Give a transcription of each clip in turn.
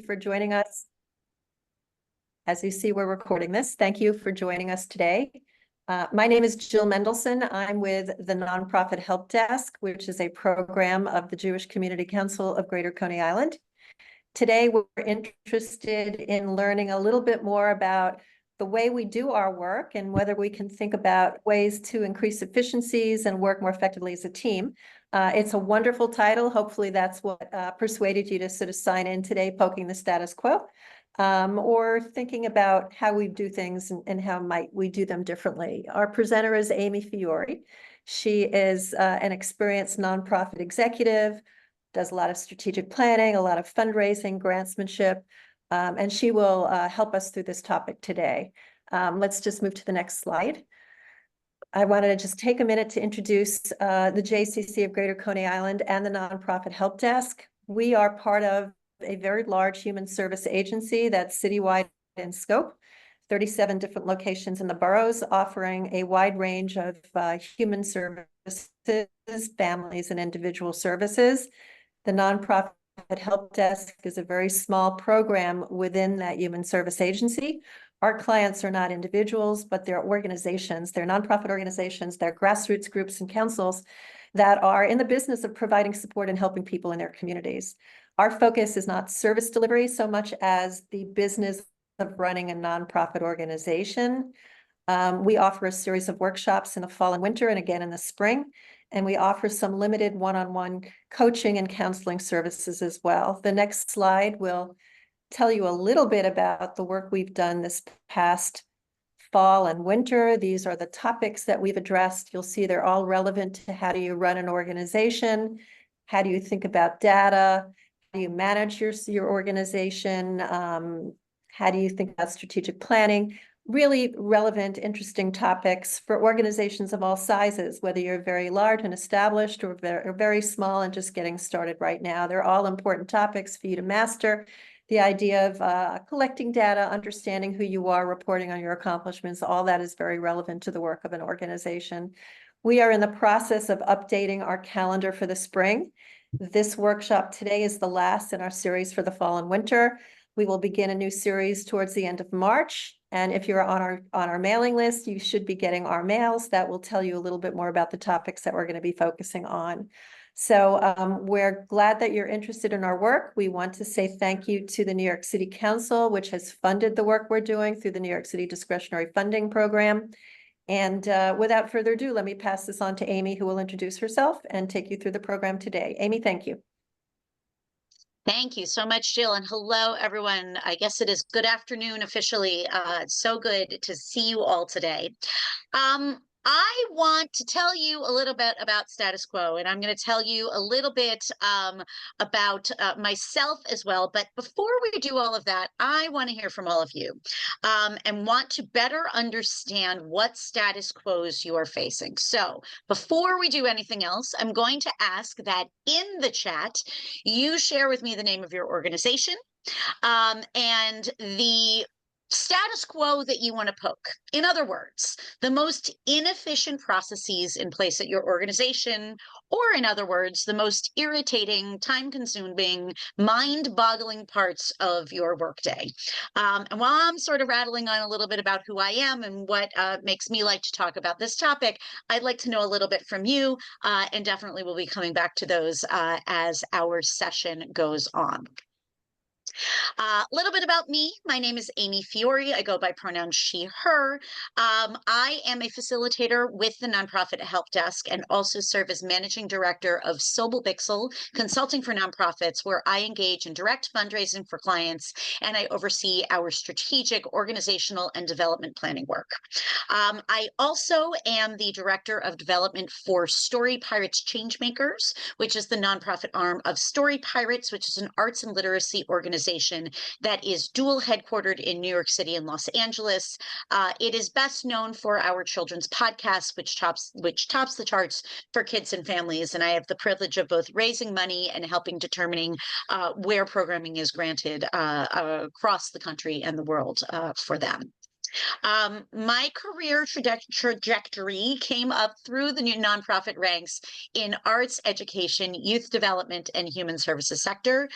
for joining us. As you see, we're recording this. Thank you for joining us today. My name is Jill Mendelson. I'm with the Nonprofit Help Desk, which is a program of the Jewish Community Council of Greater Coney Island. Today, we're interested in learning a little bit more about the way we do our work and whether we can think about ways to increase efficiencies and work more effectively as a team. It's a wonderful title. Hopefully that's what persuaded you to sort of sign in today, poking the status quo, or thinking about how we do things and how might we do them differently. Our presenter is Amy Fiore. She is an experienced nonprofit executive, does a lot of strategic planning, a lot of fundraising, grantsmanship, and she will help us through this topic today. Let's just move to the next slide. I wanted to just take a minute to introduce the JCC of Greater Coney Island and the Nonprofit Help Desk. We are part of a very large human service agency that's citywide in scope, 37 different locations in the boroughs, offering a wide range of human services, families, and individual services. The Nonprofit Help Desk is a very small program within that human service agency. Our clients are not individuals, but they're organizations. They're nonprofit organizations. They're grassroots groups and councils that are in the business of providing support and helping people in their communities. Our focus is not service delivery so much as the business of running a nonprofit organization. We offer a series of workshops in the fall and winter and again in the spring. And we offer some limited one-on-one coaching and counseling services as well. The next slide will tell you a little bit about the work we've done this past fall and winter. These are the topics that we've addressed. You'll see they're all relevant to how do you run an organization, how do you think about data, how do you manage your organization, how do you think about strategic planning. Really relevant, interesting topics for organizations of all sizes, whether you're very large and established or very small and just getting started right now. They're all important topics for you to master. The idea of collecting data, understanding who you are, reporting on your accomplishments, all that is very relevant to the work of an organization. We are in the process of updating our calendar for the spring. This workshop today is the last in our series for the fall and winter. We will begin a new series towards the end of March. And if you're on our mailing list, you should be getting our mails that will tell you a little bit more about the topics that we're going to be focusing on. So we're glad that you're interested in our work. We want to say thank you to the New York City Council, which has funded the work we're doing through the New York City Discretionary Funding Program. And without further ado, let me pass this on to Amy, who will introduce herself and take you through the program today. Amy, thank you. Thank you so much, Jill, and hello, everyone. I guess it is good afternoon officially. It's so good to see you all today. I want to tell you a little bit about status quo, and I'm going to tell you a little bit about myself as well. But before we do all of that, I want to hear from all of you and want to better understand what status quos you are facing. So before we do anything else, I'm going to ask that in the chat, you share with me the name of your organization and the status quo that you want to poke. In other words, the most inefficient processes in place at your organization, or in other words, the most irritating, time-consuming, mind-boggling parts of your workday. And while I'm sort of rattling on a little bit about who I am and what makes me like to talk about this topic, I'd like to know a little bit from you, and definitely we'll be coming back to those as our session goes on. A little bit about me. My name is Amy Fiore. I go by pronouns she, her. I am a facilitator with the Nonprofit Help Desk and also serve as managing director of Sobel Bixel Consulting for Nonprofits, where I engage in direct fundraising for clients and I oversee our strategic, organizational, and development planning work. I also am the director of development for Story Pirates Changemakers, which is the nonprofit arm of Story Pirates, which is an arts and literacy organization that is dual headquartered in New York City and Los Angeles. It is best known for our children's podcast, which tops the charts for kids and families. And I have the privilege of both raising money and helping determining where programming is granted across the country and the world for them. My career trajectory came up through the new nonprofit ranks in arts, education, youth development, and human services sector,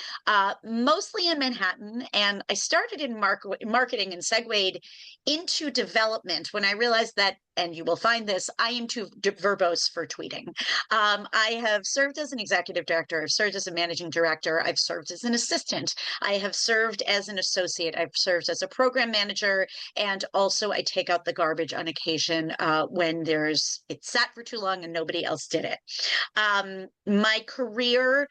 mostly in Manhattan. And I started in marketing and segued into development when I realized that, and you will find this, I am too verbose for tweeting. I have served as an executive director, I've served as a managing director, I've served as an assistant, I have served as an associate, I've served as a program manager, and also I take out the garbage on occasion when it sat for too long and nobody else did it. My career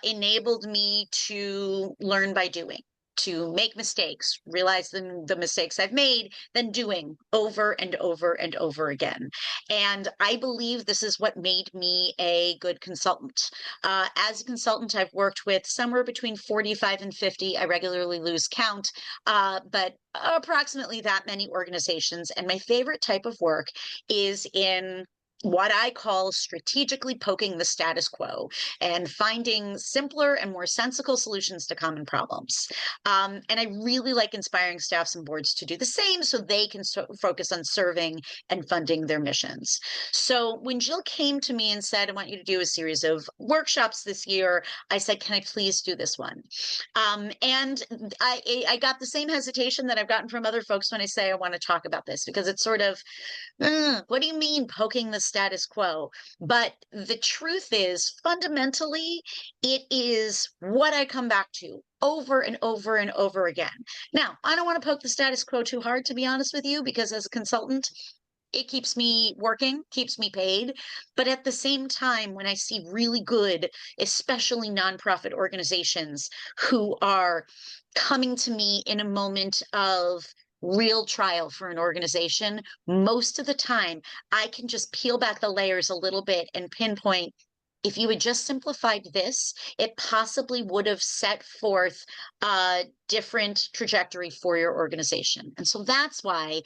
enabled me to learn by doing, to make mistakes, realize the mistakes I've made, then doing over and over and over again. And I believe this is what made me a good consultant. As a consultant, I've worked with somewhere between 45 and 50. I regularly lose count, but approximately that many organizations. And my favorite type of work is in what I call strategically poking the status quo and finding simpler and more sensible solutions to common problems. And I really like inspiring staffs and boards to do the same so they can focus on serving and funding their missions. So when Jill came to me and said, I want you to do a series of workshops this year, I said, can I please do this one? And I got the same hesitation that I've gotten from other folks when I say I want to talk about this, because it's sort of, what do you mean poking the status quo? But the truth is, fundamentally, it is what I come back to over and over and over again. Now, I don't want to poke the status quo too hard, to be honest with you, because as a consultant, it keeps me working, keeps me paid. But at the same time, when I see really good, especially nonprofit organizations who are coming to me in a moment of real trial for an organization, most of the time, I can just peel back the layers a little bit and pinpoint, if you had just simplified this, it possibly would have set forth a different trajectory for your organization. And so that's why,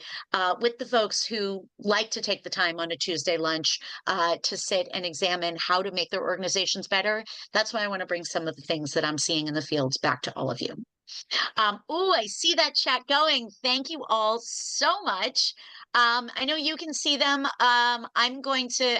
with the folks who like to take the time on a Tuesday lunch to sit and examine how to make their organizations better, that's why I want to bring some of the things that I'm seeing in the fields back to all of you. Oh, I see that chat going. Thank you all so much. I know you can see them. I'm going to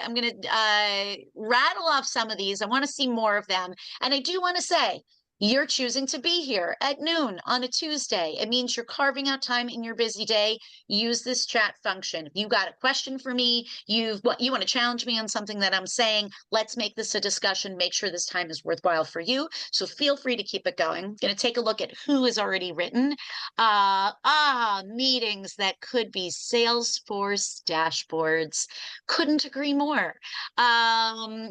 rattle off some of these. I want to see more of them. And I do want to say, you're choosing to be here at noon on a Tuesday. It means you're carving out time in your busy day. Use this chat function. If you got a question for me, you want to challenge me on something that I'm saying, let's make this a discussion. Make sure this time is worthwhile for you. So feel free to keep it going. I'm going to take a look at who is already written. Meetings that could be Salesforce dashboards. Couldn't agree more.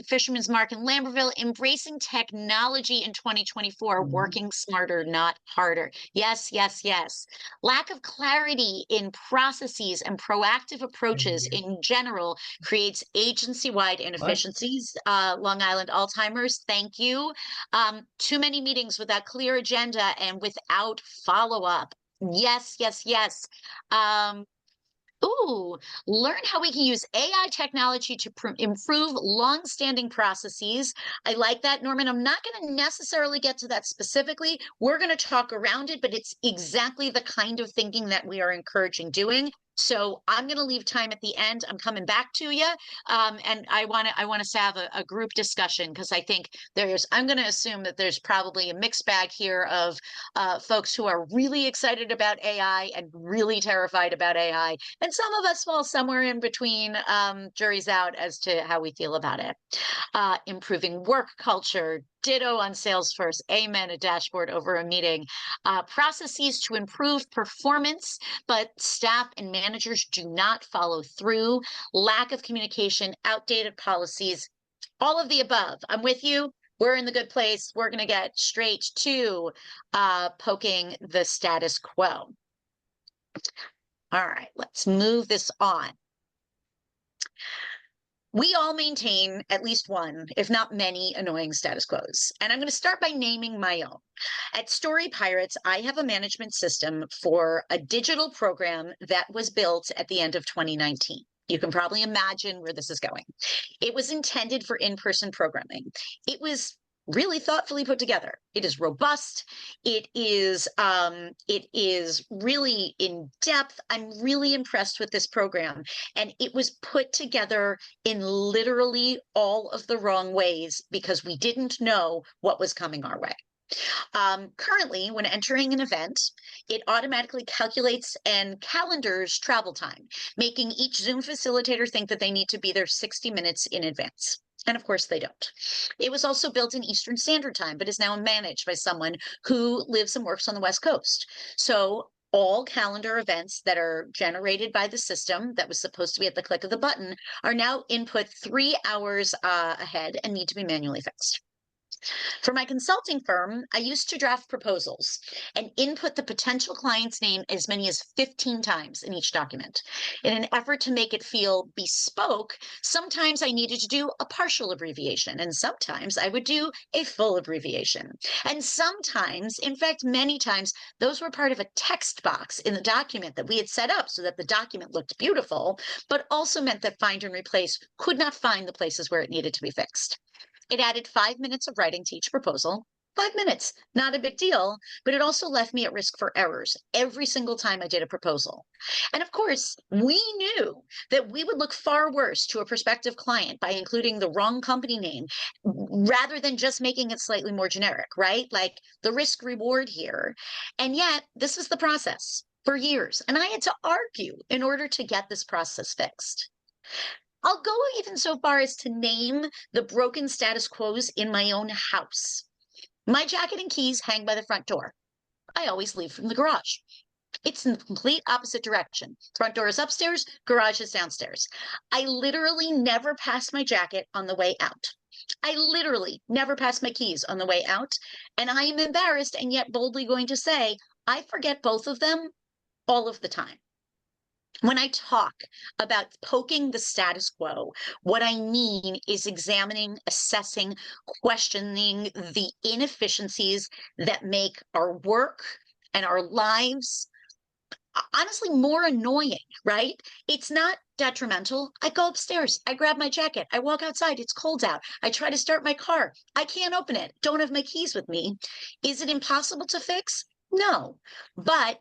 Fisherman's Mark in Lambertville, embracing technology in 2024, working smarter, not harder. Yes, yes, yes. Lack of clarity in processes and proactive approaches in general creates agency-wide inefficiencies. Long Island Alzheimer's, thank you. Too many meetings without clear agenda and without follow-up. Yes, yes, yes. Learn how we can use AI technology to improve long-standing processes. I like that, Norman. I'm not going to necessarily get to that specifically. We're going to talk around it, but it's exactly the kind of thinking that we are encouraging doing. So I'm going to leave time at the end. I'm coming back to you, and I want to have a group discussion, because I think I'm going to assume that there's probably a mixed bag here of folks who are really excited about AI and really terrified about AI, and some of us fall somewhere in between. Jury's out as to how we feel about it. Improving work culture. Ditto on Salesforce. Amen. A dashboard over a meeting. Processes to improve performance, but staff and managers do not follow through. Lack of communication, outdated policies, all of the above. I'm with you. We're in the good place. We're going to get straight to poking the status quo. All right, let's move this on. We all maintain at least one, if not many, annoying status quos. And I'm going to start by naming my own. At Story Pirates, I have a management system for a digital program that was built at the end of 2019. You can probably imagine where this is going. It was intended for in-person programming. It was really thoughtfully put together. It is robust. It is really in depth. I'm really impressed with this program. And it was put together in literally all of the wrong ways because we didn't know what was coming our way. Currently, when entering an event, it automatically calculates and calendars travel time, making each Zoom facilitator think that they need to be there 60 minutes in advance. And of course, they don't. It was also built in Eastern Standard Time, but is now managed by someone who lives and works on the West Coast. So all calendar events that are generated by the system that was supposed to be at the click of the button are now input 3 hours ahead and need to be manually fixed. For my consulting firm, I used to draft proposals and input the potential client's name as many as 15 times in each document. In an effort to make it feel bespoke, sometimes I needed to do a partial abbreviation, and sometimes I would do a full abbreviation. And sometimes, in fact, many times, those were part of a text box in the document that we had set up so that the document looked beautiful, but also meant that Find and Replace could not find the places where it needed to be fixed. It added 5 minutes of writing to each proposal. 5 minutes, not a big deal, but it also left me at risk for errors every single time I did a proposal. And of course, we knew that we would look far worse to a prospective client by including the wrong company name rather than just making it slightly more generic, right? Like the risk reward here. And yet, this was the process for years. And I had to argue in order to get this process fixed. I'll go even so far as to name the broken status quos in my own house. My jacket and keys hang by the front door. I always leave from the garage. It's in the complete opposite direction. Front door is upstairs, garage is downstairs. I literally never pass my jacket on the way out. I literally never pass my keys on the way out. And I am embarrassed and yet boldly going to say, I forget both of them all of the time. When I talk about poking the status quo, what I mean is examining, assessing, questioning the inefficiencies that make our work and our lives honestly more annoying, right? It's not detrimental. I go upstairs, I grab my jacket, I walk outside, it's cold out. I try to start my car. I can't open it, don't have my keys with me. Is it impossible to fix? No, but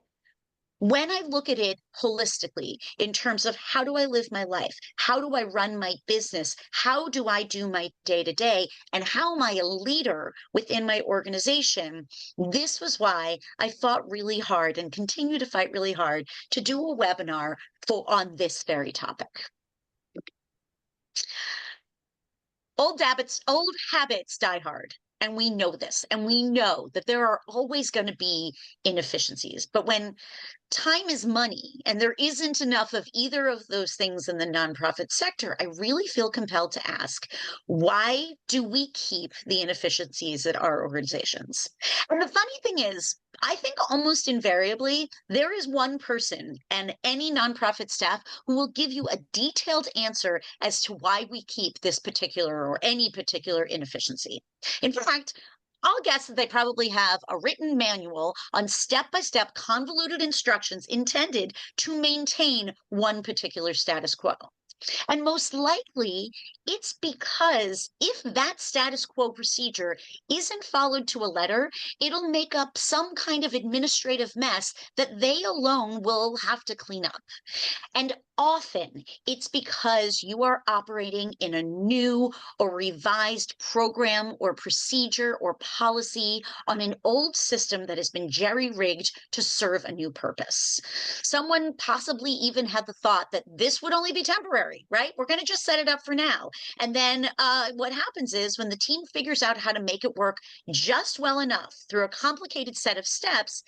when I look at it holistically in terms of how do I live my life? How do I run my business? How do I do my day to day? And how am I a leader within my organization? This was why I fought really hard and continue to fight really hard to do a webinar on this very topic. Old habits die hard. And we know this, and we know that there are always going to be inefficiencies. But when time is money, and there isn't enough of either of those things in the nonprofit sector, I really feel compelled to ask, why do we keep the inefficiencies at our organizations? And the funny thing is, I think almost invariably, there is one person and any nonprofit staff who will give you a detailed answer as to why we keep this particular or any particular inefficiency. In fact, I'll guess that they probably have a written manual on step-by-step convoluted instructions intended to maintain one particular status quo. And most likely, it's because if that status quo procedure isn't followed to a letter, it'll make up some kind of administrative mess that they alone will have to clean up. And often it's because you are operating in a new or revised program or procedure or policy on an old system that has been jerry-rigged to serve a new purpose. Someone possibly even had the thought that this would only be temporary, right? We're going to just set it up for now. And then what happens is when the team figures out how to make it work just well enough through a complicated set of steps,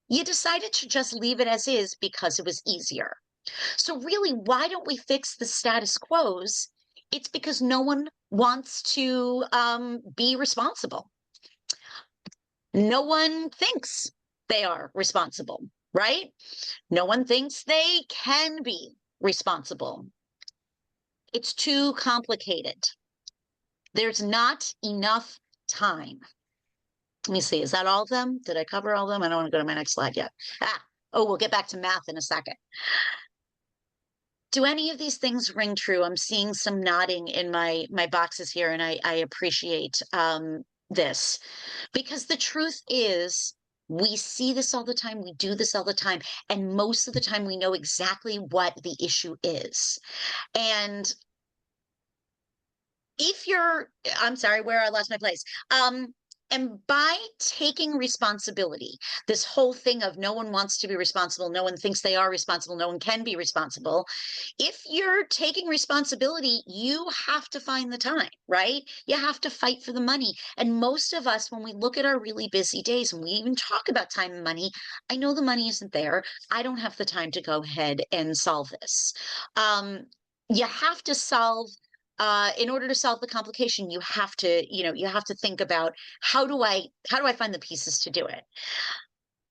you decided to just leave it as is because it was easier. So really, why don't we fix the status quos? It's because no one wants to be responsible. No one thinks they are responsible, right? No one thinks they can be responsible. It's too complicated. There's not enough time. Let me see, is that all of them? Did I cover all of them? I don't want to go to my next slide yet. We'll get back to math in a second. Do any of these things ring true? I'm seeing some nodding in my boxes here, and I appreciate this because the truth is, we see this all the time, we do this all the time, and most of the time we know exactly what the issue is. And if you're I'm sorry, where I lost my place. And by taking responsibility, this whole thing of no one wants to be responsible, no one thinks they are responsible, no one can be responsible. If you're taking responsibility, you have to find the time, right? You have to fight for the money. And most of us, when we look at our really busy days, and we even talk about time and money, I know the money isn't there. I don't have the time to go ahead and solve this. You have to solve in order to solve the complication, you have to, you have to think about how do I find the pieces to do it?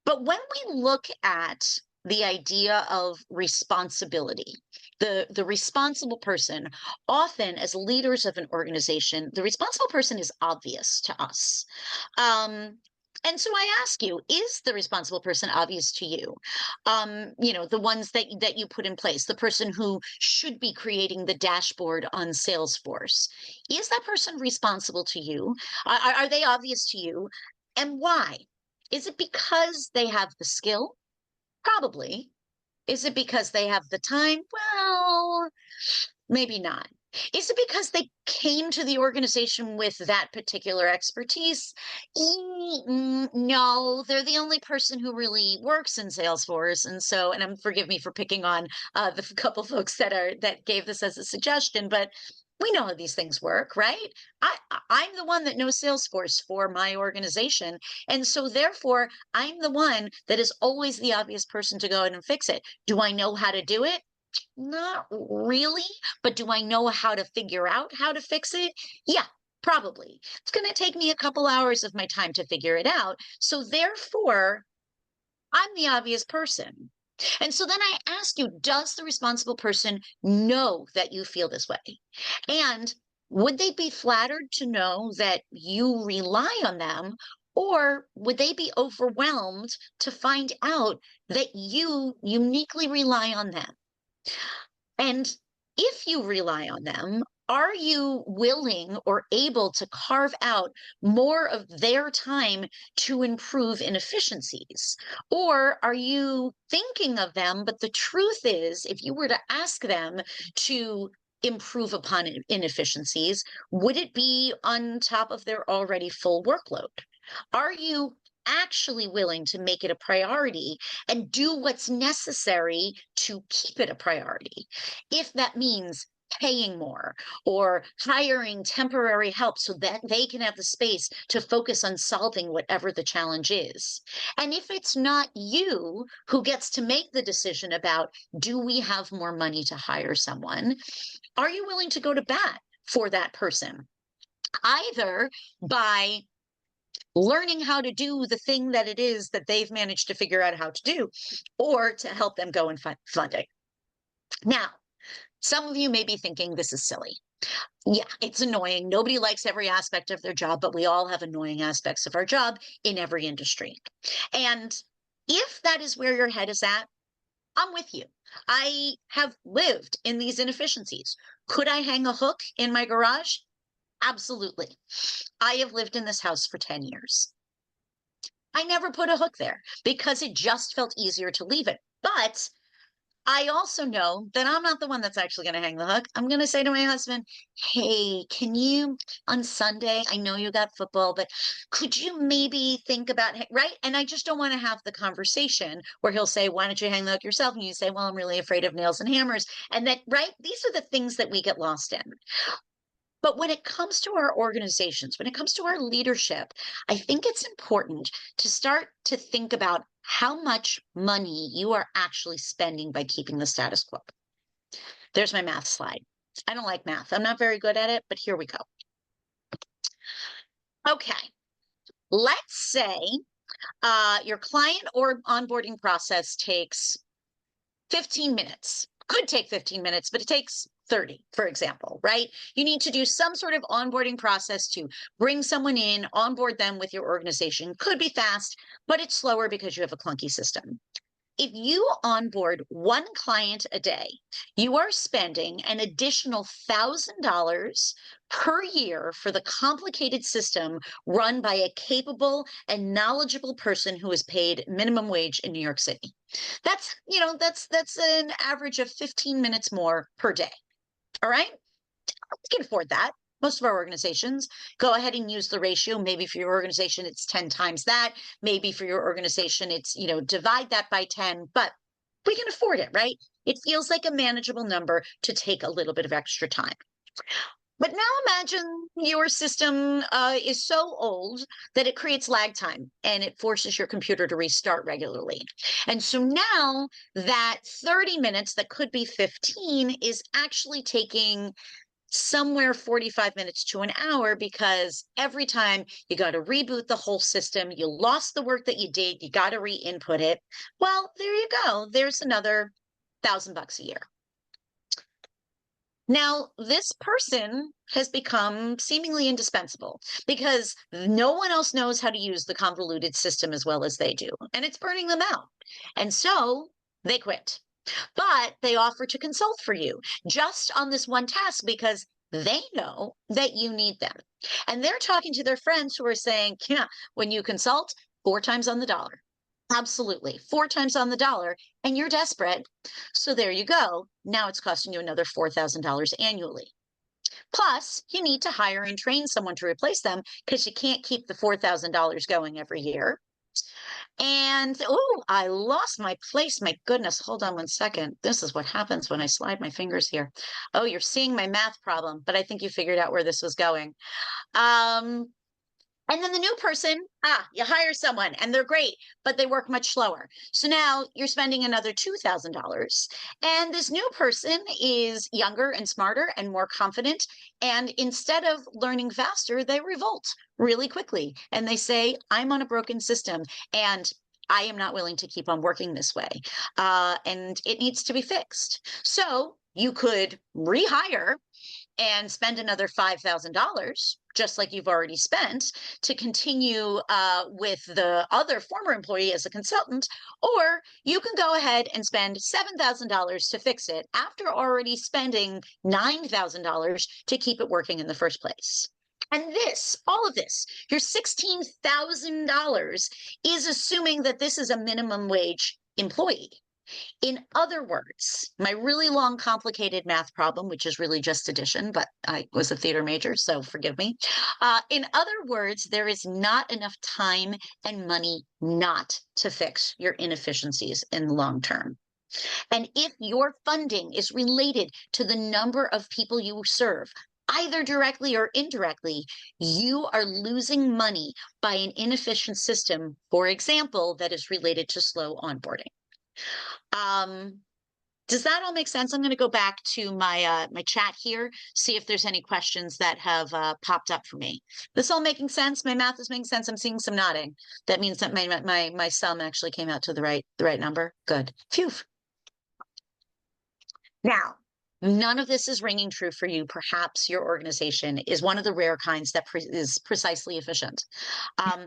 But when we look at the idea of responsibility, the responsible person, often as leaders of an organization, the responsible person is obvious to us. Um, and so I ask you, is the responsible person obvious to you? The ones that you put in place, the person who should be creating the dashboard on Salesforce. Is that person responsible to you? Are they obvious to you? And why? Is it because they have the skill? Probably. Is it because they have the time? Well, maybe not. Is it because they came to the organization with that particular expertise? No, they're the only person who really works in Salesforce, and so, and forgive me for picking on the couple folks that gave this as a suggestion, but we know how these things work, right? I'm the one that knows Salesforce for my organization, and so therefore I'm the one that is always the obvious person to go in and fix it. Do I know how to do it? Not really, but do I know how to figure out how to fix it? Yeah, probably. It's going to take me a couple hours of my time to figure it out. So therefore, I'm the obvious person. And so then I ask you, does the responsible person know that you feel this way? And would they be flattered to know that you rely on them? Or would they be overwhelmed to find out that you uniquely rely on them? And if you rely on them, are you willing or able to carve out more of their time to improve inefficiencies? Or are you thinking of them, but the truth is, if you were to ask them to improve upon inefficiencies, would it be on top of their already full workload? Are you actually willing to make it a priority and do what's necessary to keep it a priority? If that means paying more or hiring temporary help so that they can have the space to focus on solving whatever the challenge is. And if it's not you who gets to make the decision about, do we have more money to hire someone? Are you willing to go to bat for that person? Either by learning how to do the thing that it is that they've managed to figure out how to do, or to help them go and find funding. Now, some of you may be thinking this is silly. Yeah, it's annoying. Nobody likes every aspect of their job, but we all have annoying aspects of our job in every industry. And if that is where your head is at, I'm with you. I have lived in these inefficiencies. Could I hang a hook in my garage? Absolutely. I have lived in this house for 10 years. I never put a hook there because it just felt easier to leave it. But I also know that I'm not the one that's actually going to hang the hook. I'm going to say to my husband, hey, can you on Sunday? I know you got football, but could you maybe think about, right? And I just don't want to have the conversation where he'll say, why don't you hang the hook yourself? And you say, well, I'm really afraid of nails and hammers. And that, right? These are the things that we get lost in. But when it comes to our organizations, when it comes to our leadership, I think it's important to start to think about how much money you are actually spending by keeping the status quo. There's my math slide. I don't like math. I'm not very good at it, but here we go. Okay, let's say your client or onboarding process takes 15 minutes. Could take 15 minutes, but it takes 30, for example, right? You need to do some sort of onboarding process to bring someone in, onboard them with your organization. Could be fast, but it's slower because you have a clunky system. if you onboard one client a day, you are spending an additional $1,000 per year for the complicated system run by a capable and knowledgeable person who is paid minimum wage in New York City. That's an average of 15 minutes more per day. All right? We can afford that. Most of our organizations go ahead and use the ratio. Maybe for your organization, it's 10 times that. Maybe for your organization, it's, divide that by 10, but we can afford it, right? It feels like a manageable number to take a little bit of extra time. But now imagine your system is so old that it creates lag time and it forces your computer to restart regularly. And so now that 30 minutes that could be 15 is actually taking somewhere 45 minutes to an hour, because every time you got to reboot the whole system, you lost the work that you did, you got to re-input it. Well, there you go. There's another $1,000 a year. Now, this person has become seemingly indispensable because no one else knows how to use the convoluted system as well as they do, and it's burning them out. And so they quit. But they offer to consult for you just on this one task because they know that you need them. And they're talking to their friends who are saying, yeah, when you consult, 4 times on the dollar. Absolutely, 4 times on the dollar. And you're desperate. So there you go. Now it's costing you another $4,000 annually. Plus, you need to hire and train someone to replace them because you can't keep the $4,000 going every year. And oh, I lost my place. My goodness, hold on one second. This is what happens when I slide my fingers here. Oh, you're seeing my math problem, but I think you figured out where this was going. And then the new person, you hire someone and they're great, but they work much slower. So now you're spending another $2,000. And this new person is younger and smarter and more confident. And instead of learning faster, they revolt really quickly. And they say, I'm on a broken system and I am not willing to keep on working this way. And it needs to be fixed. So you could rehire and spend another $5,000, just like you've already spent, to continue with the other former employee as a consultant, or you can go ahead and spend $7,000 to fix it after already spending $9,000 to keep it working in the first place. And all of this, your $16,000 is assuming that this is a minimum wage employee. In other words, my really long, complicated math problem, which is really just addition, but I was a theater major, so forgive me. In other words, there is not enough time and money not to fix your inefficiencies in the long term. And if your funding is related to the number of people you serve, either directly or indirectly, you are losing money by an inefficient system, for example, that is related to slow onboarding. Does that all make sense? I'm going to go back to my my chat here, see if there's any questions that have popped up for me. This all making sense? My math is making sense. I'm seeing some nodding. That means that my sum actually came out to the right number. Good. Phew. Now, none of this is ringing true for you. Perhaps your organization is one of the rare kinds that is precisely efficient.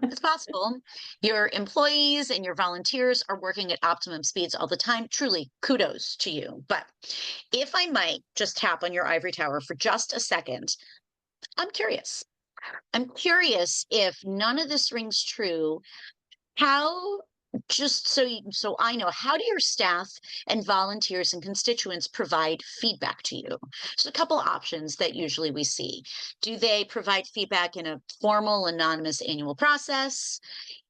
It's possible your employees and your volunteers are working at optimum speeds all the time. Truly, kudos to you. But if I might just tap on your ivory tower for just a second, I'm curious. I'm curious if none of this rings true, how just so I know, how do your staff and volunteers and constituents provide feedback to you? So a couple options that usually we see. Do they provide feedback in a formal, anonymous annual process?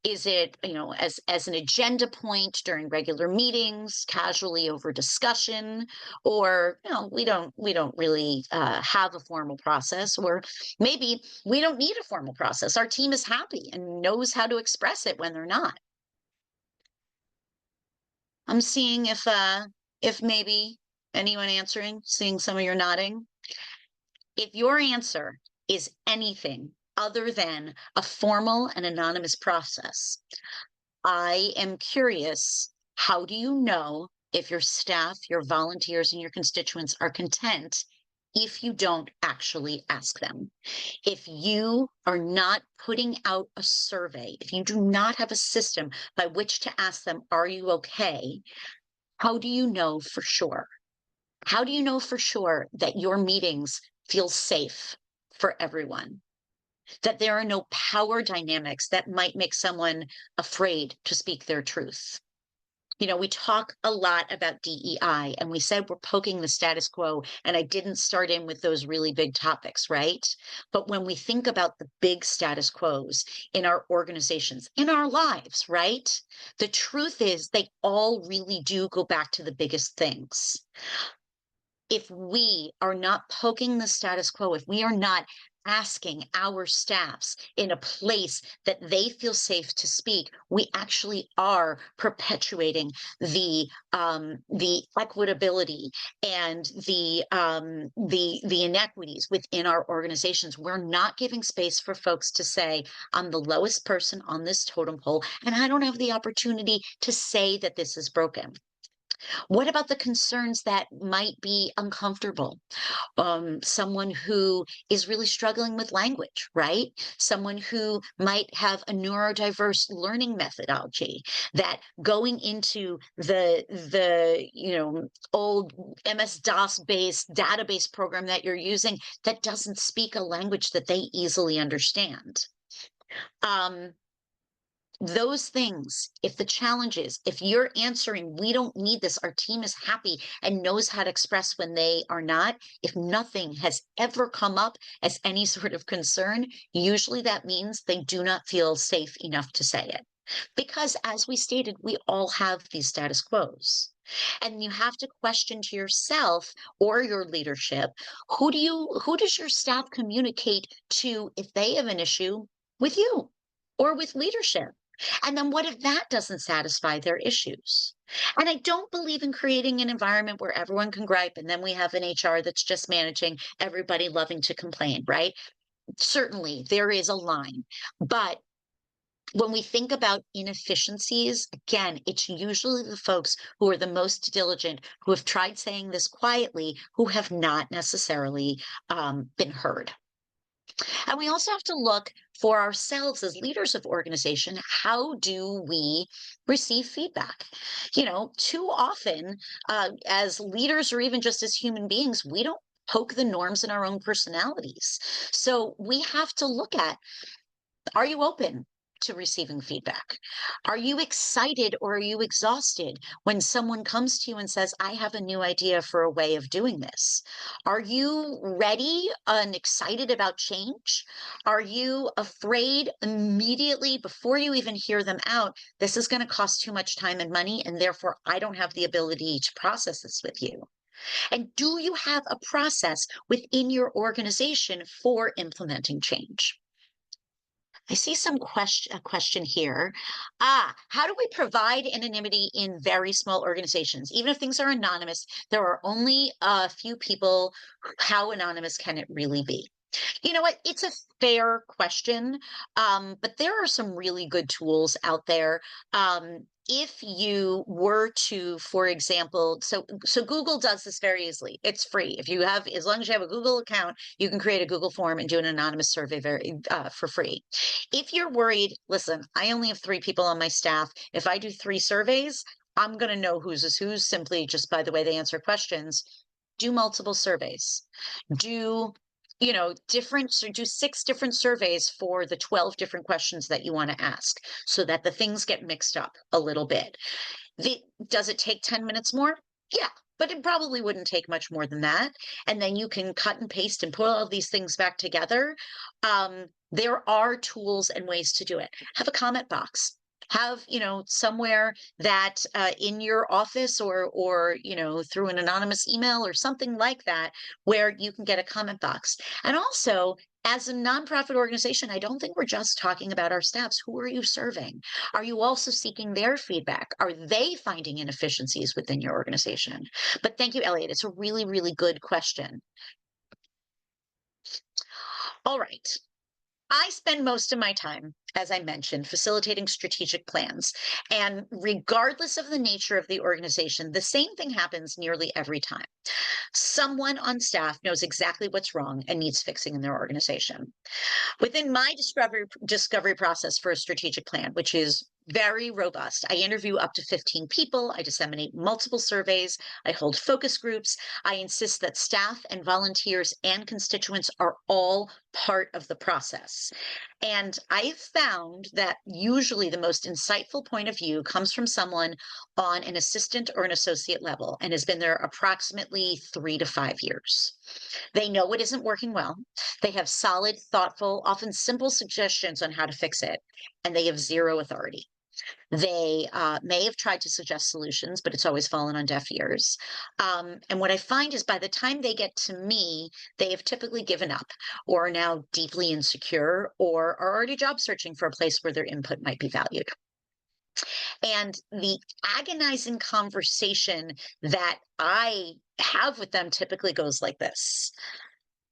Is it, as an agenda point during regular meetings, casually over discussion, or we don't really have a formal process, or maybe we don't need a formal process. Our team is happy and knows how to express it when they're not. I'm seeing if maybe anyone answering, seeing some of your nodding. If your answer is anything other than a formal and anonymous process, I am curious, how do you know if your staff, your volunteers, and your constituents are content if you don't actually ask them. If you are not putting out a survey, if you do not have a system by which to ask them, are you okay? How do you know for sure? How do you know for sure that your meetings feel safe for everyone? That there are no power dynamics that might make someone afraid to speak their truth? You know, we talk a lot about DEI and we said we're poking the status quo. And I didn't start in with those really big topics, right? But when we think about the big status quos in our organizations, in our lives, right? The truth is they all really do go back to the biggest things. If we are not poking the status quo, if we are not asking our staffs in a place that they feel safe to speak, we actually are perpetuating the equitability and the inequities within our organizations. We're not giving space for folks to say, I'm the lowest person on this totem pole, and I don't have the opportunity to say that this is broken. What about the concerns that might be uncomfortable? Someone who is really struggling with language, right? Someone who might have a neurodiverse learning methodology, that going into the old MS-DOS based database program that you're using that doesn't speak a language that they easily understand. Those things, if the challenge is, if you're answering, we don't need this, our team is happy and knows how to express when they are not, if nothing has ever come up as any sort of concern, usually that means they do not feel safe enough to say it. Because as we stated, we all have these status quos. And you have to question to yourself or your leadership, who does your staff communicate to if they have an issue with you or with leadership? And then what if that doesn't satisfy their issues? And I don't believe in creating an environment where everyone can gripe and then we have an HR that's just managing everybody loving to complain, right? Certainly there is a line. But when we think about inefficiencies, again, it's usually the folks who are the most diligent, who have tried saying this quietly, who have not necessarily been heard. And we also have to look for ourselves as leaders of organization. How do we receive feedback? You know, too often as leaders or even just as human beings, we don't poke the norms in our own personalities. So we have to look at, are you open to receiving feedback? Are you excited or are you exhausted when someone comes to you and says, I have a new idea for a way of doing this? Are you ready and excited about change? Are you afraid immediately before you even hear them out, this is going to cost too much time and money, and therefore I don't have the ability to process this with you? And do you have a process within your organization for implementing change? I see some question here. How do we provide anonymity in very small organizations? Even if things are anonymous, there are only a few people. How anonymous can it really be? You know what? It's a fair question, but there are some really good tools out there. If you were to, for example, so Google does this very easily. It's free. If you have, as long as you have a Google account, you can create a Google form and do an anonymous survey for free. If you're worried, listen, I only have 3 people on my staff. If I do 3 surveys, I'm going to know who's is who's simply just by the way they answer questions. Do multiple surveys. Do do 6 different surveys for the 12 different questions that you want to ask so that the things get mixed up a little bit. Does it take 10 minutes more? Yeah, but it probably wouldn't take much more than that. And then you can cut and paste and put all these things back together. There are tools and ways to do it. Have a comment box. Have somewhere that in your office or through an anonymous email or something like that, where you can get a comment box. And also, as a nonprofit organization, I don't think we're just talking about our staffs. Who are you serving? Are you also seeking their feedback? Are they finding inefficiencies within your organization? But thank you, Elliot. It's a really, really good question. All right. I spend most of my time as I mentioned, facilitating strategic plans. And regardless of the nature of the organization, the same thing happens nearly every time. Someone on staff knows exactly what's wrong and needs fixing in their organization. Within my discovery process for a strategic plan, which is very robust, I interview up to 15 people, I disseminate multiple surveys, I hold focus groups, I insist that staff and volunteers and constituents are all part of the process. And I've found that usually the most insightful point of view comes from someone on an assistant or an associate level and has been there approximately 3 to 5 years. They know what isn't working well. They have solid, thoughtful, often simple suggestions on how to fix it, and they have zero authority. They may have tried to suggest solutions, but it's always fallen on deaf ears. And what I find is by the time they get to me, they have typically given up or are now deeply insecure or are already job searching for a place where their input might be valued. And the agonizing conversation that I have with them typically goes like this.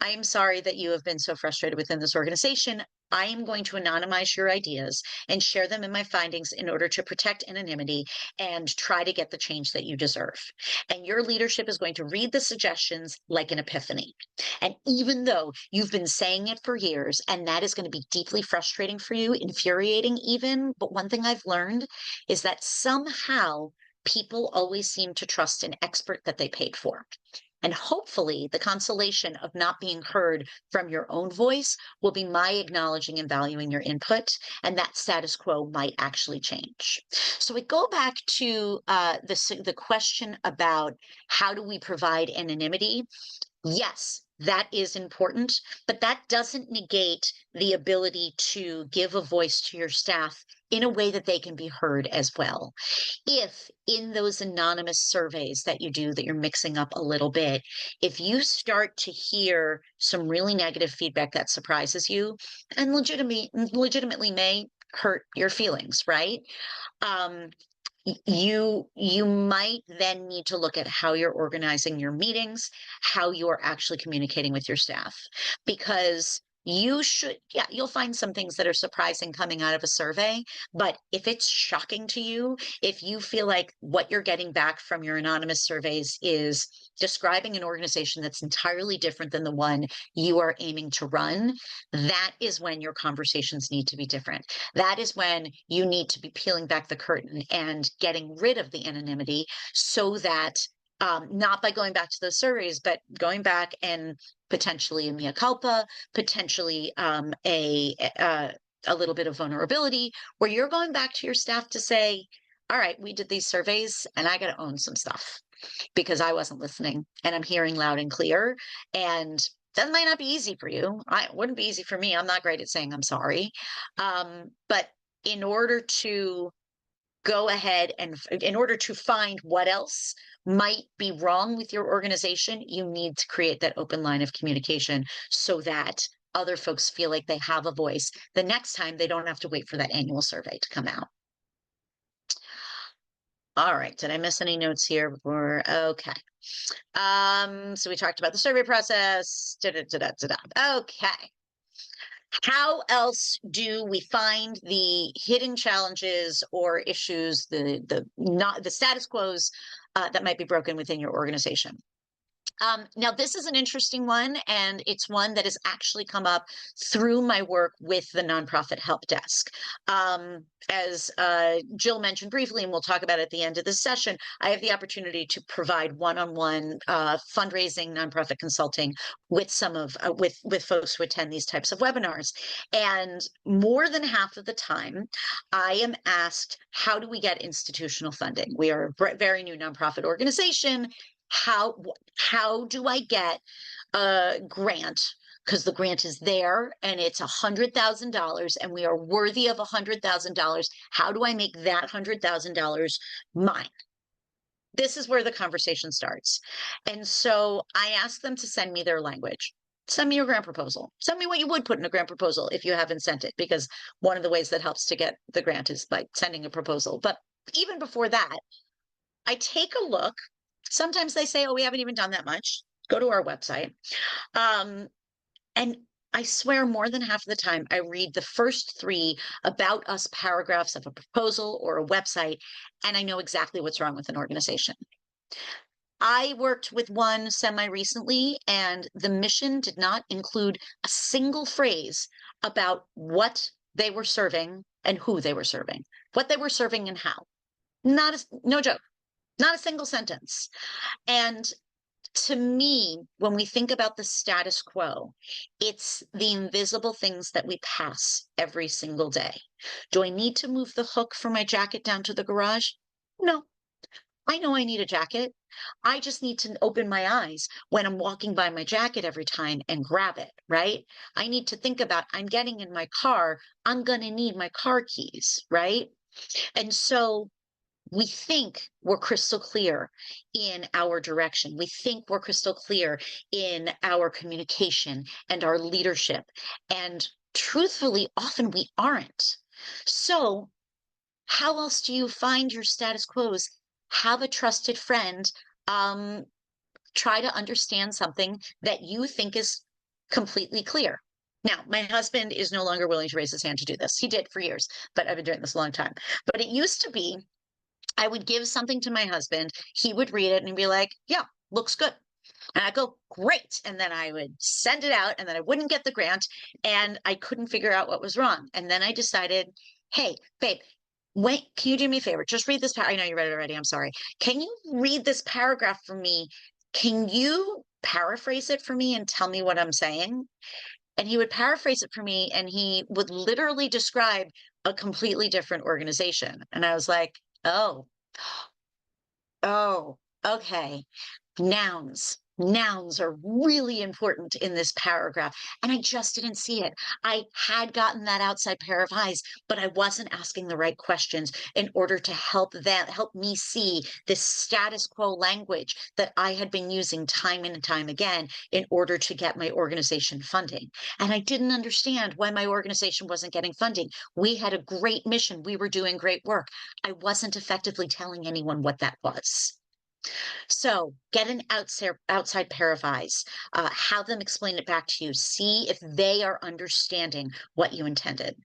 I am sorry that you have been so frustrated within this organization. I am going to anonymize your ideas and share them in my findings in order to protect anonymity and try to get the change that you deserve. And your leadership is going to read the suggestions like an epiphany. And even though you've been saying it for years, and that is going to be deeply frustrating for you, infuriating even, but one thing I've learned is that somehow people always seem to trust an expert that they paid for. And hopefully, the consolation of not being heard from your own voice will be my acknowledging and valuing your input, and that status quo might actually change. So we go back to the question about how do we provide anonymity? Yes, that is important, but that doesn't negate the ability to give a voice to your staff in a way that they can be heard as well. If in those anonymous surveys that you do that you're mixing up a little bit, if you start to hear some really negative feedback that surprises you and legitimately may hurt your feelings, right? Um, you might then need to look at how you're organizing your meetings, how you're actually communicating with your staff, because you'll find some things that are surprising coming out of a survey, but if it's shocking to you, if you feel like what you're getting back from your anonymous surveys is describing an organization that's entirely different than the one you are aiming to run, that is when your conversations need to be different. That is when you need to be peeling back the curtain and getting rid of the anonymity so that not by going back to those surveys, but going back and potentially a mea culpa, potentially a little bit of vulnerability, where you're going back to your staff to say, all right, we did these surveys and I got to own some stuff because I wasn't listening and I'm hearing loud and clear. And that might not be easy for you. It wouldn't be easy for me. I'm not great at saying I'm sorry. But in order to go ahead and in order to find what else might be wrong with your organization, you need to create that open line of communication so that other folks feel like they have a voice. The next time they don't have to wait for that annual survey to come out. All right, did I miss any notes here before? Okay. So we talked about the survey process. Okay. How else do we find the hidden challenges or issues, the status quos that might be broken within your organization? Now, this is an interesting one, and it's one that has actually come up through my work with the nonprofit help desk. As Jill mentioned briefly, and we'll talk about at the end of the session, I have the opportunity to provide one-on-one fundraising, nonprofit consulting with some of with folks who attend these types of webinars. And more than half of the time, I am asked, how do we get institutional funding? We are a very new nonprofit organization. How do I get a grant? Because the grant is there and it's $100,000 and we are worthy of $100,000. How do I make that $100,000 mine? This is where the conversation starts. And so I ask them to send me their language. Send me your grant proposal. Send me what you would put in a grant proposal if you haven't sent it, because one of the ways that helps to get the grant is by sending a proposal. But even before that, I take a look. Sometimes they say, oh, we haven't even done that much. Go to our website. And I swear more than half of the time I read the first three about us paragraphs of a proposal or a website, and I know exactly what's wrong with an organization. I worked with one semi recently, and the mission did not include a single phrase about what they were serving and who they were serving, what they were serving and how. Not a, no joke, not a single sentence. And to me, when we think about the status quo, it's the invisible things that we pass every single day. Do I need to move the hook for my jacket down to the garage? No, I know I need a jacket. I just need to open my eyes when I'm walking by my jacket every time and grab it, right? I need to think about I'm getting in my car, I'm going to need my car keys, right? And so we think we're crystal clear in our direction. We think we're crystal clear in our communication and our leadership. And truthfully, often we aren't. So, how else do you find your status quos? Have a trusted friend. Um, Try to understand something that you think is completely clear. Now, my husband is no longer willing to raise his hand to do this. He did for years, but I've been doing this a long time. But it used to be I would give something to my husband, he would read it and be like, yeah, looks good. And I go, great. And then I would send it out and then I wouldn't get the grant and I couldn't figure out what was wrong. And then I decided, hey, babe, wait, can you do me a favor? Just read this. I know you read it already. I'm sorry. Can you read this paragraph for me? Can you paraphrase it for me and tell me what I'm saying? And he would paraphrase it for me and he would literally describe a completely different organization. And I was like, oh, oh, okay. Nouns. Nouns are really important in this paragraph. And I just didn't see it. I had gotten that outside pair of eyes, but I wasn't asking the right questions in order to help me see this status quo language that I had been using time and time again in order to get my organization funding. And I didn't understand why my organization wasn't getting funding. We had a great mission. We were doing great work. I wasn't effectively telling anyone what that was. So get an outside pair of eyes, have them explain it back to you, see if they are understanding what you intended.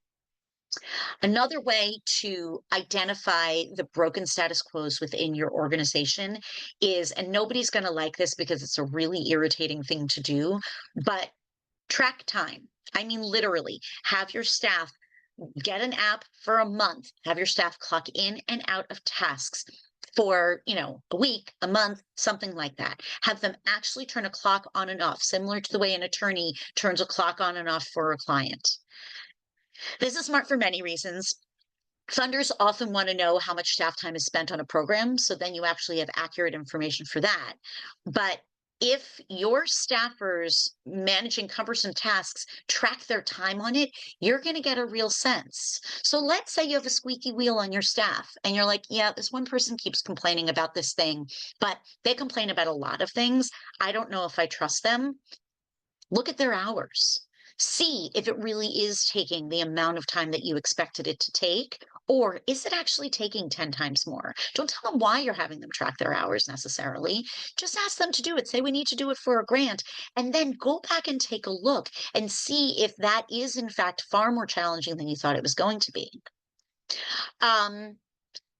Another way to identify the broken status quos within your organization is, and nobody's going to like this because it's a really irritating thing to do, but track time. I mean, literally, have your staff get an app for a month, have your staff clock in and out of tasks for, a week, a month, something like that. Have them actually turn a clock on and off, similar to the way an attorney turns a clock on and off for a client. This is smart for many reasons. Funders often want to know how much staff time is spent on a program, so then you actually have accurate information for that. But if your staffers managing cumbersome tasks track their time on it, you're going to get a real sense. So let's say you have a squeaky wheel on your staff and you're like, yeah, this one person keeps complaining about this thing, but they complain about a lot of things. I don't know if I trust them. Look at their hours. See if it really is taking the amount of time that you expected it to take, or is it actually taking 10 times more? Don't tell them why you're having them track their hours necessarily. Just ask them to do it. Say, we need to do it for a grant, and then go back and take a look and see if that is, in fact, far more challenging than you thought it was going to be.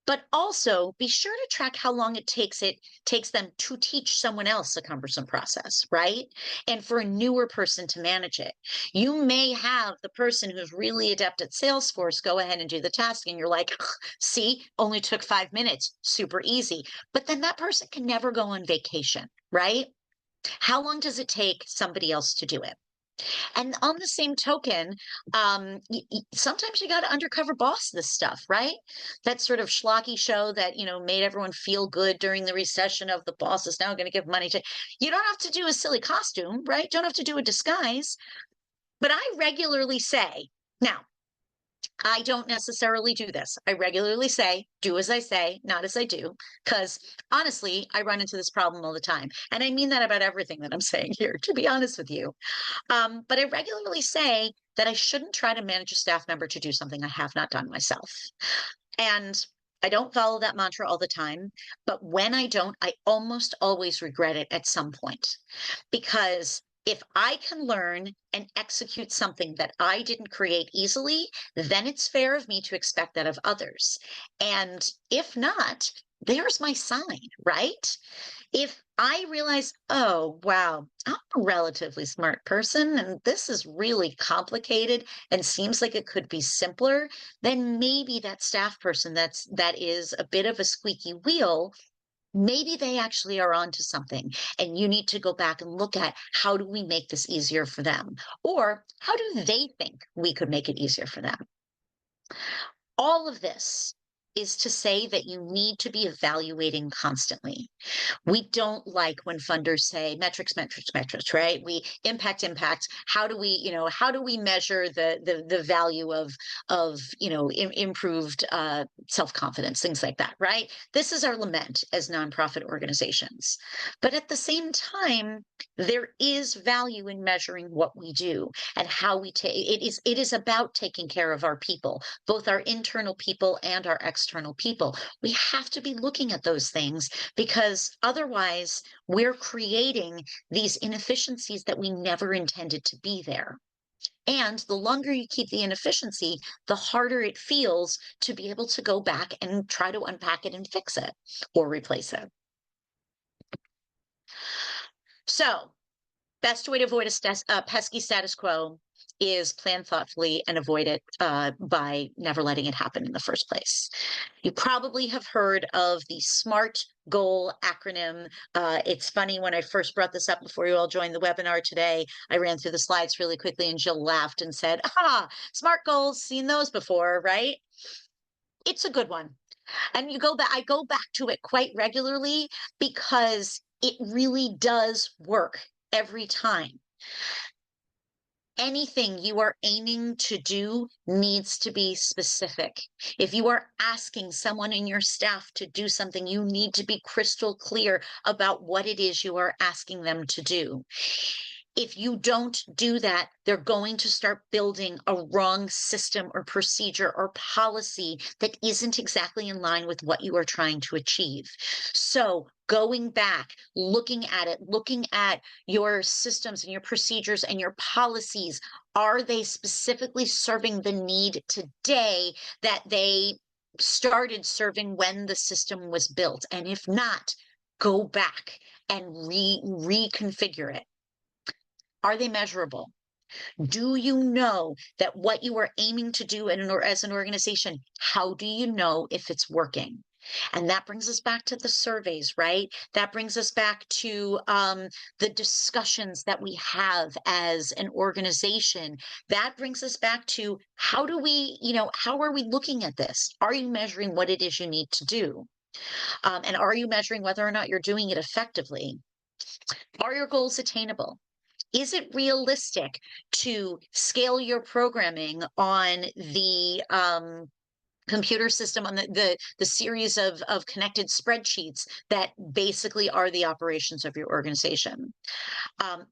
But also be sure to track how long it takes them to teach someone else a cumbersome process, right? And for a newer person to manage it. You may have the person who's really adept at Salesforce go ahead and do the task, and you're like, see, only took 5 minutes, super easy. But then that person can never go on vacation, right? How long does it take somebody else to do it? And on the same token, sometimes you got to undercover boss this stuff, right? That sort of schlocky show that, made everyone feel good during the recession of the boss is now going to give money to. You don't have to do a silly costume, right? Don't have to do a disguise. But I regularly say, now, I don't necessarily do this. I regularly say, do as I say, not as I do, because honestly, I run into this problem all the time. And I mean that about everything that I'm saying here, to be honest with you. But I regularly say that I shouldn't try to manage a staff member to do something I have not done myself. And I don't follow that mantra all the time, but when I don't, I almost always regret it at some point because If I can learn and execute something that I didn't create easily, then it's fair of me to expect that of others. And if not, there's my sign, right? If I realize, oh, wow, I'm a relatively smart person and this is really complicated and seems like it could be simpler, then maybe that staff person that is a bit of a squeaky wheel, maybe they actually are onto something, and you need to go back and look at how do we make this easier for them, or how do they think we could make it easier for them. All of this is to say that you need to be evaluating constantly. We don't like when funders say metrics, metrics, metrics, right? We impact. How do we, how do we measure the value of improved self-confidence, things like that, right? This is our lament as nonprofit organizations. But at the same time, there is value in measuring what we do and how we take it is about taking care of our people, both our internal people and our external people. We have to be looking at those things because otherwise we're creating these inefficiencies that we never intended to be there. And the longer you keep the inefficiency, the harder it feels to be able to go back and try to unpack it and fix it or replace it. So, best way to avoid a pesky status quo is plan thoughtfully and avoid it by never letting it happen in the first place. You probably have heard of the SMART goal acronym. It's funny, when I first brought this up before you all joined the webinar today, I ran through the slides really quickly and Jill laughed and said, SMART goals, seen those before, right? It's a good one. And I go back to it quite regularly because it really does work every time. Anything you are aiming to do needs to be specific. If you are asking someone in your staff to do something, you need to be crystal clear about what it is you are asking them to do. If you don't do that, they're going to start building a wrong system or procedure or policy that isn't exactly in line with what you are trying to achieve. So going back, looking at your systems and your procedures and your policies, are they specifically serving the need today that they started serving when the system was built? And if not, go back and reconfigure it. Are they measurable? Do you know that what you are aiming to do as an organization, how do you know if it's working? And that brings us back to the surveys, right? That brings us back to the discussions that we have as an organization. That brings us back to how are we looking at this? Are you measuring what it is you need to do? And are you measuring whether or not you're doing it effectively? Are your goals attainable? Is it realistic to scale your programming on the computer system, on the series of connected spreadsheets that basically are the operations of your organization?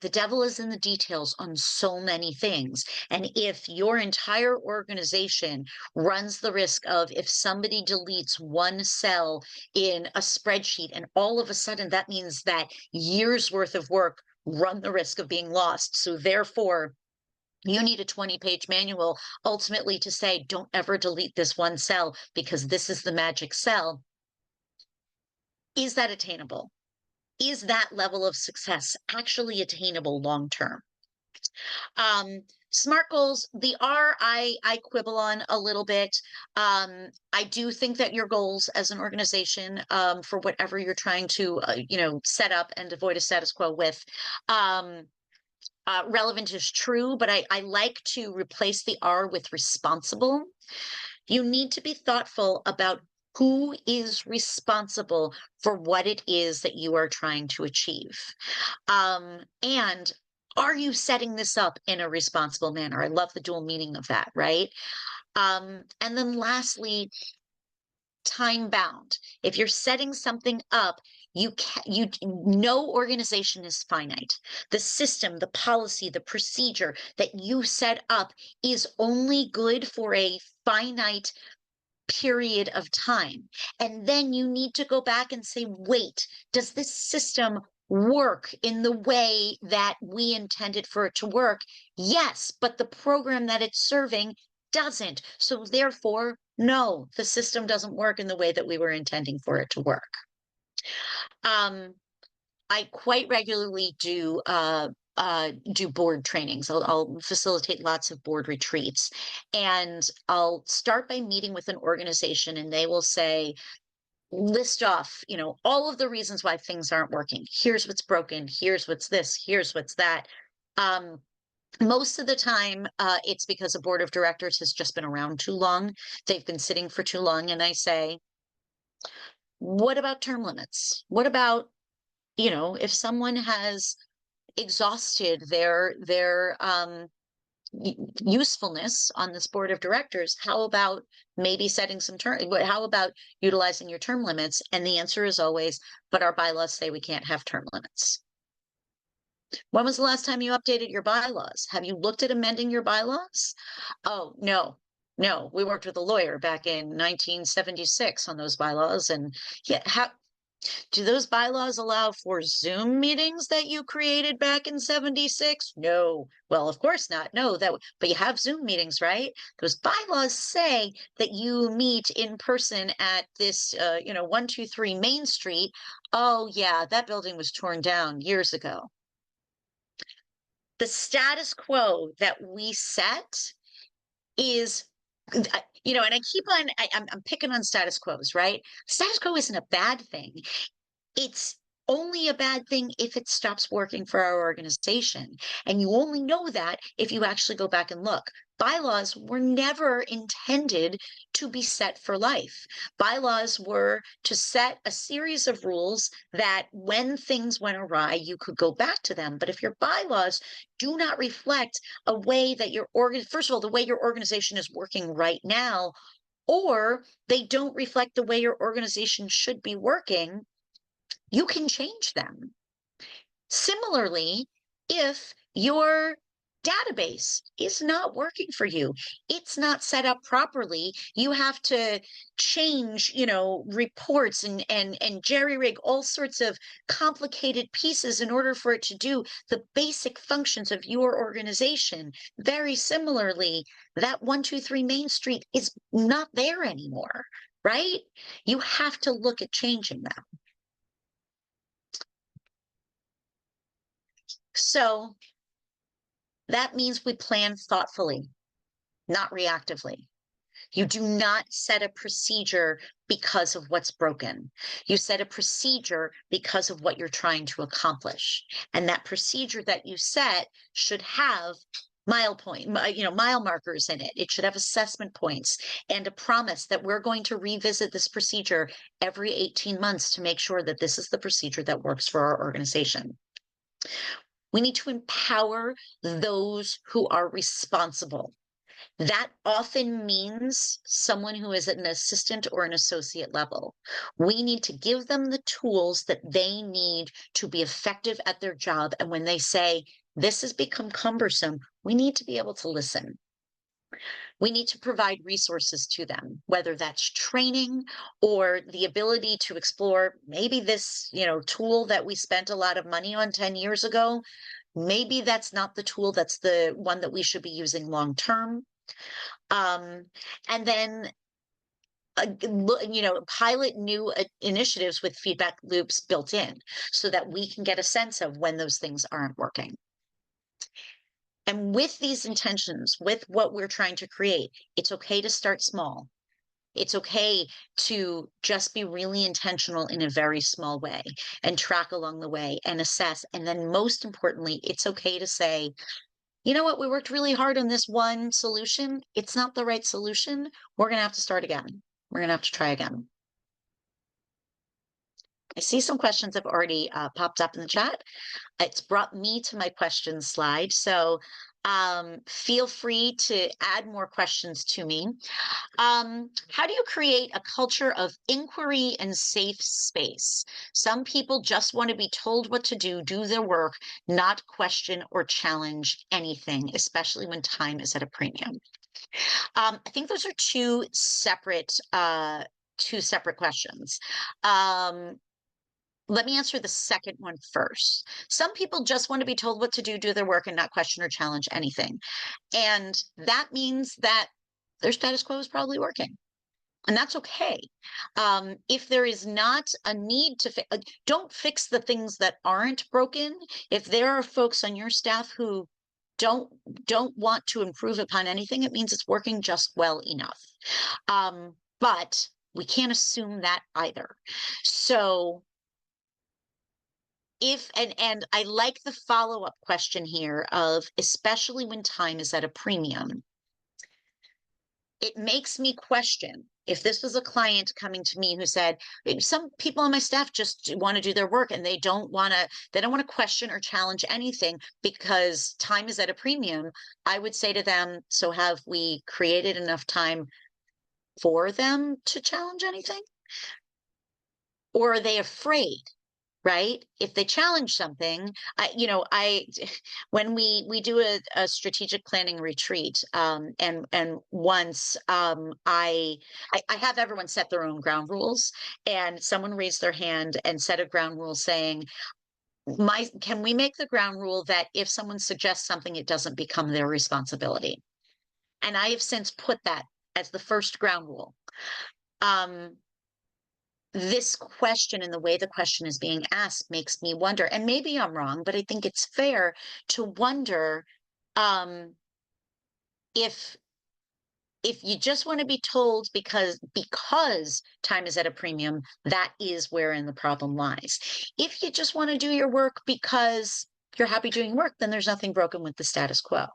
The devil is in the details on so many things. And if your entire organization runs the risk of, if somebody deletes one cell in a spreadsheet, and all of a sudden that means that years worth of work run the risk of being lost. So therefore, you need a 20-page manual ultimately to say, don't ever delete this one cell because this is the magic cell. Is that attainable? Is that level of success actually attainable long term? SMART goals, the R, I quibble on a little bit. I do think that your goals as an organization, for whatever you're trying to, set up and avoid a status quo with, relevant is true, but I like to replace the R with responsible. You need to be thoughtful about who is responsible for what it is that you are trying to achieve. And are you setting this up in a responsible manner? I love the dual meaning of that, right? And then lastly, time bound. If you're setting something up, no organization is finite. The system, the policy, the procedure that you set up is only good for a finite period of time. And then you need to go back and say, wait, does this system work in the way that we intended for it to work? Yes, but the program that it's serving doesn't. So therefore, no, the system doesn't work in the way that we were intending for it to work. I quite regularly do board trainings. I'll facilitate lots of board retreats, and I'll start by meeting with an organization, and they will say, list off, all of the reasons why things aren't working. Here's what's broken. Here's what's this. Here's what's that. Um, Most of the time, it's because a board of directors has just been around too long. They've been sitting for too long, and I say, what about term limits? What about, if someone has exhausted their usefulness on this board of directors, how about maybe setting some term, how about utilizing your term limits? And the answer is always, but our bylaws say we can't have term limits. When was the last time you updated your bylaws? Have you looked at amending your bylaws? Oh, no. No, we worked with a lawyer back in 1976 on those bylaws. And yeah, do those bylaws allow for Zoom meetings that you created back in 76? No. Well, of course not. No, but you have Zoom meetings, right? Those bylaws say that you meet in person at this, 123 Main Street. Oh, yeah, that building was torn down years ago. The status quo that we set is, and I keep on, I'm picking on status quos, right? Status quo isn't a bad thing. It's only a bad thing if it stops working for our organization. And you only know that if you actually go back and look. Bylaws were never intended to be set for life. Bylaws were to set a series of rules that when things went awry, you could go back to them. But if your bylaws do not reflect a way that first of all, the way your organization is working right now, or they don't reflect the way your organization should be working, you can change them. Similarly, if your database is not working for you, it's not set up properly, you have to change, reports and jerry-rig all sorts of complicated pieces in order for it to do the basic functions of your organization. Very similarly, that 123 Main Street is not there anymore, right? You have to look at changing them. So that means we plan thoughtfully, not reactively. You do not set a procedure because of what's broken. You set a procedure because of what you're trying to accomplish. And that procedure that you set should have mile markers in it. It should have assessment points and a promise that we're going to revisit this procedure every 18 months to make sure that this is the procedure that works for our organization. We need to empower those who are responsible. That often means someone who is at an assistant or an associate level. We need to give them the tools that they need to be effective at their job. And when they say, this has become cumbersome, we need to be able to listen. We need to provide resources to them, whether that's training or the ability to explore maybe this, tool that we spent a lot of money on 10 years ago. Maybe that's not the tool that's the one that we should be using long term. And then pilot new initiatives with feedback loops built in so that we can get a sense of when those things aren't working. And with these intentions, with what we're trying to create, it's okay to start small. It's okay to just be really intentional in a very small way and track along the way and assess. And then most importantly, it's okay to say, you know what, we worked really hard on this one solution. It's not the right solution. We're going to have to start again. We're going to have to try again. I see some questions have already popped up in the chat. It's brought me to my questions slide. So feel free to add more questions to me. How do you create a culture of inquiry and safe space? Some people just want to be told what to do their work, not question or challenge anything, especially when time is at a premium. I think those are two separate questions. let me answer the second one first. Some people just want to be told what to do their work, and not question or challenge anything. And that means that their status quo is probably working. And that's okay. If there is not a need to don't fix the things that aren't broken. If there are folks on your staff who don't don't want to improve upon anything, it means it's working just well enough. But we can't assume that either. So if and I like the follow-up question here of, especially when time is at a premium, it makes me question, if this was a client coming to me who said, some people on my staff just want to do their work, and they don't want to question or challenge anything because time is at a premium. I would say to them, so have we created enough time for them to challenge anything? Or are they afraid? Right? If they challenge something, I when we do a strategic planning retreat, and once, I have everyone set their own ground rules, and someone raised their hand and set a ground rule saying, "My can we make the ground rule that if someone suggests something, it doesn't become their responsibility?" And I have since put that as the first ground rule. Um, this question and the way the question is being asked makes me wonder, and maybe I'm wrong, but I think it's fair to wonder, um, if you just want to be told because time is at a premium, that is wherein the problem lies. If you just want to do your work because you're happy doing work, then there's nothing broken with the status quo.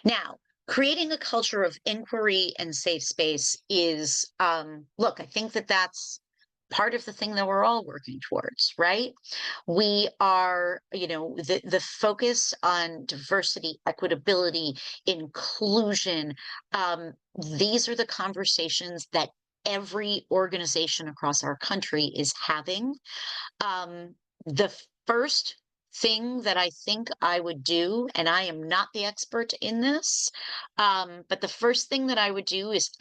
Now, creating a culture of inquiry and safe space is, look, I think that that's part of the thing that we're all working towards, right? We are, the focus on diversity, equitability, inclusion. These are the conversations that every organization across our country is having. The first thing that I think I would do, and I am not the expert in this, but the first thing that I would do is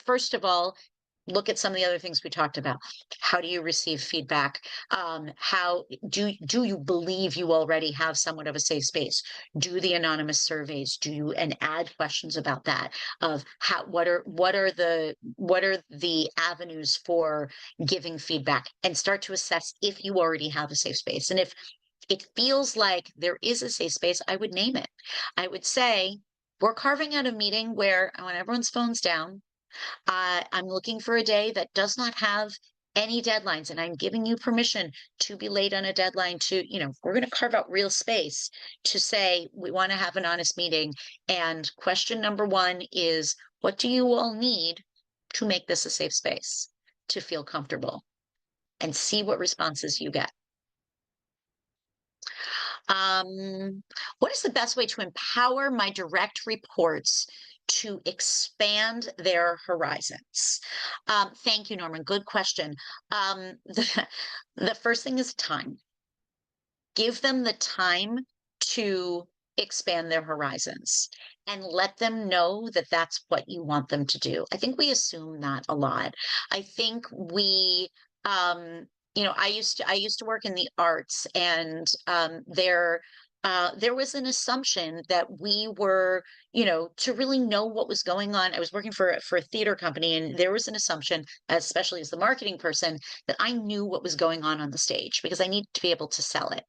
first of all, look at some of the other things we talked about. How do you receive feedback? How do you believe you already have somewhat of a safe space? Do the anonymous surveys, and add questions about that, of what are the avenues for giving feedback, and start to assess if you already have a safe space. And if it feels like there is a safe space, I would name it. I would say, we're carving out a meeting where I want everyone's phones down. I'm looking for a day that does not have any deadlines, and I'm giving you permission to be late on a deadline. We're going to carve out real space to say we want to have an honest meeting. And question number one is, what do you all need to make this a safe space, to feel comfortable? And see what responses you get. What is the best way to empower my direct reports to expand their horizons? Thank you, Norman. Good question. The first thing is time. Give them the time to expand their horizons, and let them know that that's what you want them to do. I think we assume that a lot. I think we, I used to work in the arts, and there was an assumption that we were, to really know what was going on. I was working for a theater company, and there was an assumption, especially as the marketing person, that I knew what was going on the stage because I needed to be able to sell it.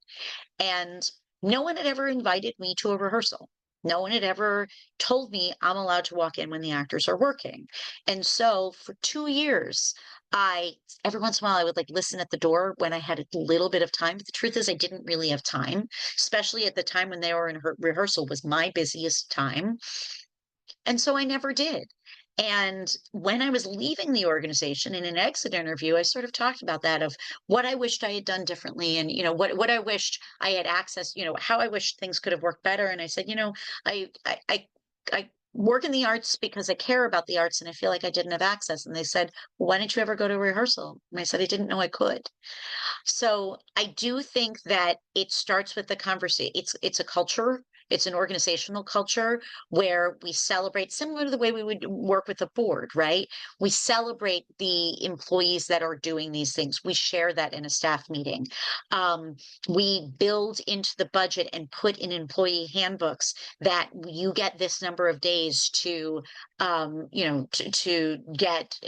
And no one had ever invited me to a rehearsal. No one had ever told me I'm allowed to walk in when the actors are working. And so for 2 years, every once in a while, I would like listen at the door when I had a little bit of time. But the truth is, I didn't really have time, especially at the time when they were in rehearsal was my busiest time. And so I never did. And when I was leaving the organization in an exit interview, I sort of talked about that, of what I wished I had done differently, and what I wished I had access, how I wish things could have worked better. And I said, I work in the arts because I care about the arts, and I feel like I didn't have access. And they said, well, why didn't you ever go to a rehearsal? And I said, I didn't know I could. So I do think that it starts with the conversation. It's a culture It's an organizational culture where we celebrate, similar to the way we would work with the board, right? We celebrate the employees that are doing these things. We share that in a staff meeting. We build into the budget and put in employee handbooks that you get this number of days to, to get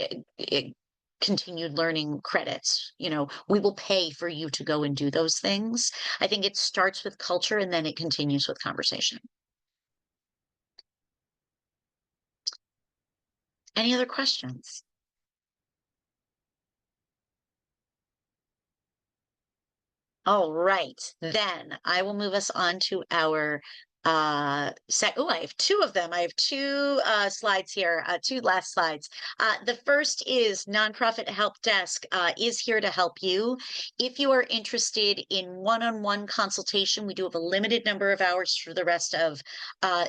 continued learning credits. We will pay for you to go and do those things. I think it starts with culture and then it continues with conversation. Any other questions? All right, then I will move us on to our I have two of them. I have two slides here, two last slides. The first is Nonprofit Help Desk is here to help you. If you are interested in one-on-one consultation, we do have a limited number of hours for the rest of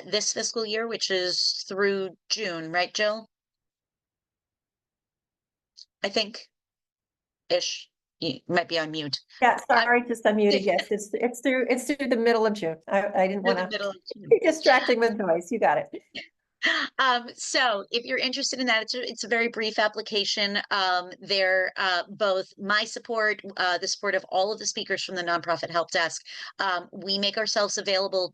this fiscal year, which is through June, right, Jill? I think ish. You might be on mute. Yeah, sorry, just unmuted. Yes, it's through the middle of June. I didn't Through want the to middle of June. be distracting with noise. You got it. So if you're interested in that, it's a very brief application. They're both my support, the support of all of the speakers from the Nonprofit Help Desk. We make ourselves available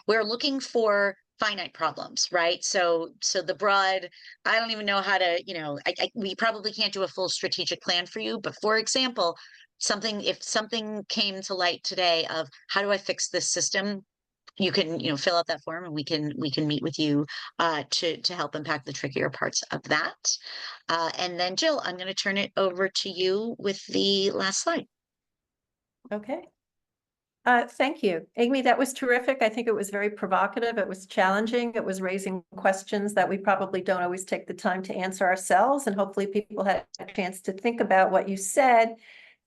we're looking for finite problems, right? So the broad, I don't even know how to, we probably can't do a full strategic plan for you, but for example, if something came to light today of how do I fix this system, you can fill out that form and we can meet with you to help unpack the trickier parts of that. And then Jill, I'm going to turn it over to you with the last slide. Okay. Thank you, Amy. That was terrific. I think it was very provocative. It was challenging. It was raising questions that we probably don't always take the time to answer ourselves. And hopefully people had a chance to think about what you said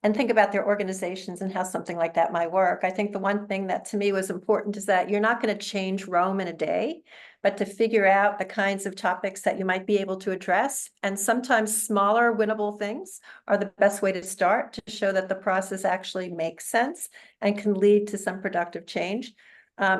and think about their organizations and how something like that might work. I think the one thing that to me was important is that you're not going to change Rome in a day, but to figure out the kinds of topics that you might be able to address. And sometimes smaller winnable things are the best way to start to show that the process actually makes sense and can lead to some productive change.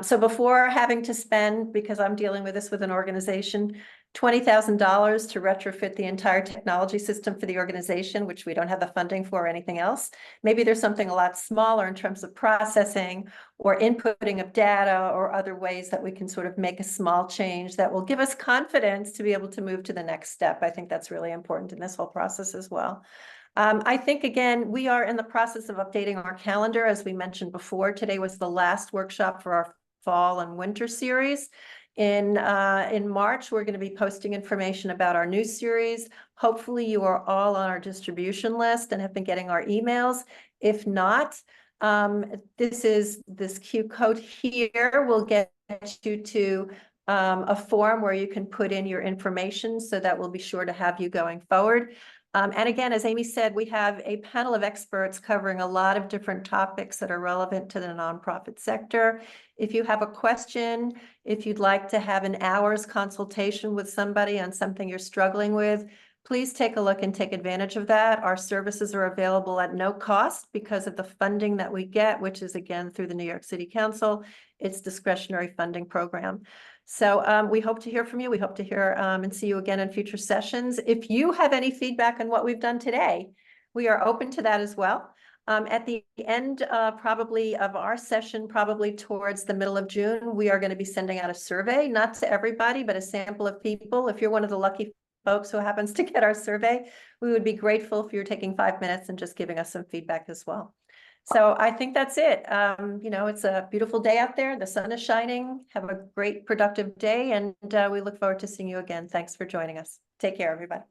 So before having to spend, because I'm dealing with this with an organization, $20,000 to retrofit the entire technology system for the organization, which we don't have the funding for or anything else. Maybe there's something a lot smaller in terms of processing or inputting of data or other ways that we can sort of make a small change that will give us confidence to be able to move to the next step. I think that's really important in this whole process as well. I think, again, we are in the process of updating our calendar. As we mentioned before, today was the last workshop for our fall and winter series. In March, we're going to be posting information about our new series. Hopefully you are all on our distribution list and have been getting our emails. If not, this Q code here will get you to a form where you can put in your information, so that we'll be sure to have you going forward. And again, as Amy said, we have a panel of experts covering a lot of different topics that are relevant to the nonprofit sector. If you have a question, if you'd like to have an hour's consultation with somebody on something you're struggling with, please take a look and take advantage of that. Our services are available at no cost because of the funding that we get, which is again through the New York City Council. It's discretionary funding program. So we hope to hear from you. We hope to hear and see you again in future sessions. If you have any feedback on what we've done today, we are open to that as well. At the end probably of our session, probably towards the middle of June, we are going to be sending out a survey, not to everybody, but a sample of people. If you're one of the lucky folks who happens to get our survey, we would be grateful if you're taking 5 minutes and just giving us some feedback as well. So I think that's it. It's a beautiful day out there. The sun is shining. Have a great, productive day. And we look forward to seeing you again. Thanks for joining us. Take care, everybody.